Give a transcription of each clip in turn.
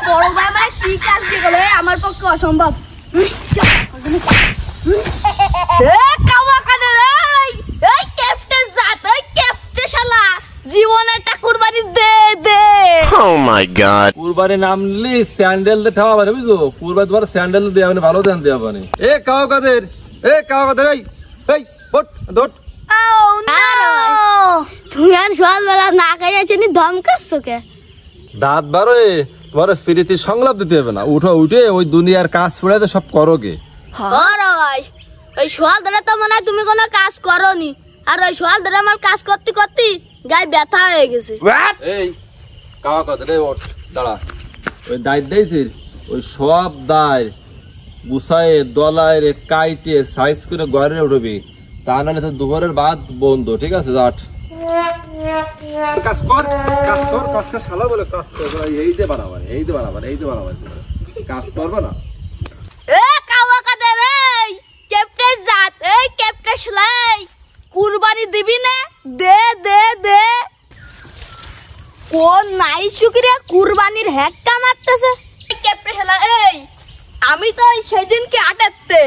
বড় ভাই মানে কি কাজ দিয়ে গেল আমার পক্ষে অসম্ভব। জীবনেরটা কুরবানি দে দে। Oh my god! কুরবানি নাম নিলি স্যান্ডেল দিয়ে ঠাওয়া পারে বুঝছো? কুরবানি তোমার স্যান্ডেল দিয়ে আপনি ভালো দেন দেওয়া পারে। কাও কাদের এই বট দট। তুমি আর সকালবেলা না খাইয়াছি নি ধমকাচ্ছ কে? দাঁত বারোয় তোমার ফিরিতি সংলাপ দিতে হবে না, উঠে ওই দুনিয়ার কাজ পড়ে সব করো গে। ভাই ওই সোয়াল ধরে তো মনে হয় তুমি কোনো কাজ করোনি, আর ওই সোয়াল ধরে আমার কাজ করতে করতে গায়ে ব্যথা হয়ে গেছে। এই কাওয়া কাদের দাঁড়া, ওই দায় দিয়েছিস ওই সব দায় গুছায় দলায় রে কাইটে সাইজ করে ঘরে উঠবি, তা নাহলে তো দুপুরের বাদ বন্ধ। ঠিক আছে যাট কাজ কর কাজটা শালা বলে কাজ কর, এই দে বানাবার কাজ করবে না। কুরবানি দিবি না? দে দে দে। কোন নাই শুকিরে কুরবানির হ্যাক্কা মারতেছে। এই আমি তো সেদিনকে আটাতে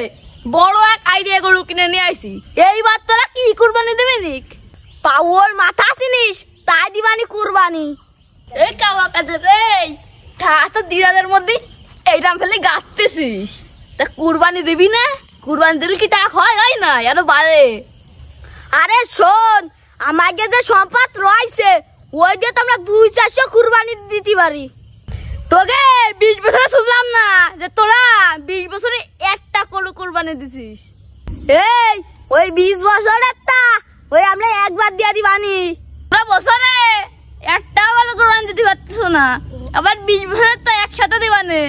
বড় এক আইডিয়া গরু কিনে নিয়ে আইছি, এইবার তোরা কি কুরবানি দিবি? দিক পাওয়ার মাথা চিনিস তাই দিবানি কুরবানি। এই কাওয়া কাজে রে তো দিরাদের মধ্যে এইরাম ফেলে গাঁততেছিস, তা কুরবানি দিবি না? কুরবানি দিলে কি টাকা হয় না আরো বাড়ে। আরে শোন, আমাকে যে সম্পদ রয়েছে ওই দিয়ে তো আমরা 200-400 কুরবানি দিতে পারি। তোকে 20 বছরে শুনলাম না যে তোরা 20 বছরে একটা কুরবানি দিছিস। এই ওই 20 বছরের তা ওই আমরা একবার দিয়ে দিবানি, বছরে একটা কুরবানি দিতে পারছিস না, আবার 20 বছরের তো একসাথে দিবানে।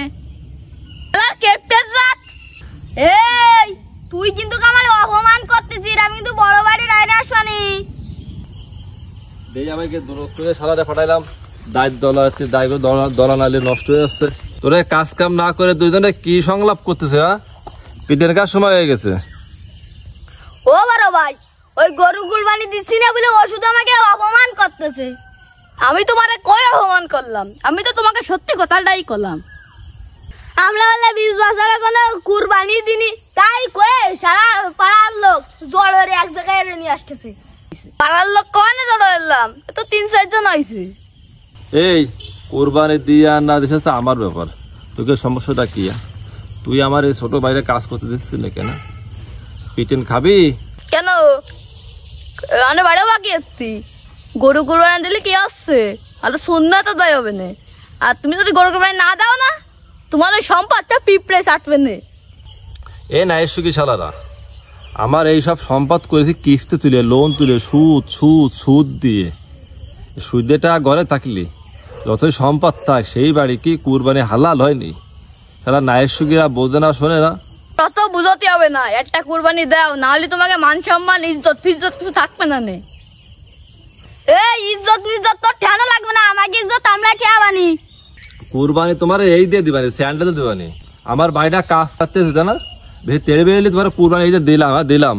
এই তুই কিন্তু আমার অপমান করতেছিস, আমি কিন্তু বড় বাড়ির আইনে আসবানি। আমাকে দূরত্ব সালাদে ফাটাইলাম, দলা নালে নষ্ট হয়ে যাচ্ছে। তোরা কাজ কাম না করে দুইজনে কি সংলাপ করতেছে? পিঠের কাজ সময় হয়ে গেছে। ও বড় ভাই, ওই গরু কুরবানি দিচ্ছি না বলে ওষুধ আমাকে অপমান করতেছে। আমি তোমারে কই অপমান করলাম? আমি তো তোমাকে সত্যি কথাটাই করলাম। আমরা হলে 20 বছরে কোনো কুরবানি দিনি, তাই কয়ে সারা পাড়ার লোক জড় হয়ে এক জায়গায় নিয়ে আসতেছে। পাড়ার লোক কনে জড় হলাম? তো 3-4 জন আইছে। এই কুরবানি দিয়ে আর না দিছে আমার ব্যাপার, তোকে সমস্যাটা কি? তুই আমার এই ছোট বাইরে কাজ করতে দিচ্ছিস না কেন? পিটেন খাবি কেন? মানে বাড়িও বাকি আসছি, গরু কুরবানি দিলে কি আসছে? আর সন্ধ্যা তো দেয় হবে না, আর তুমি যদি গরু কুরবানি না দাও না তোমার ওই সম্পদটা পিঁপড়ে চাটবে না। এ না এসো কি শালারা, আমার এই সব সম্পদ করেছি কিস্তি তুলে, লোন তুলে, সুদ দিয়ে। সুদেটা ঘরে থাকলি যতই সম্পদ থাক সেই বাড়ি কি কুরবানি হালাল হয়নি? তারা নায়ের সুগিরা বোঝে না, শোনে না। বুঝতে হবে না, একটা কুরবানি দাও, না হলে তোমাকে মান সম্মান ইজ্জত ফিজ্জত কিছু থাকবে না। এই ইজ্জত মিজ্জত তোর ঠেনা লাগবে না, আমাকে ইজ্জত আমরা ঠেয়াবানি। কুরবানি তোমার এই দিয়ে দিবানি, স্যান্ডেল দিবানি। আমার বাড়িটা কাজ করতে না, তেড়ে বেরোলে তোমার কুরবানি এই যে দিলাম।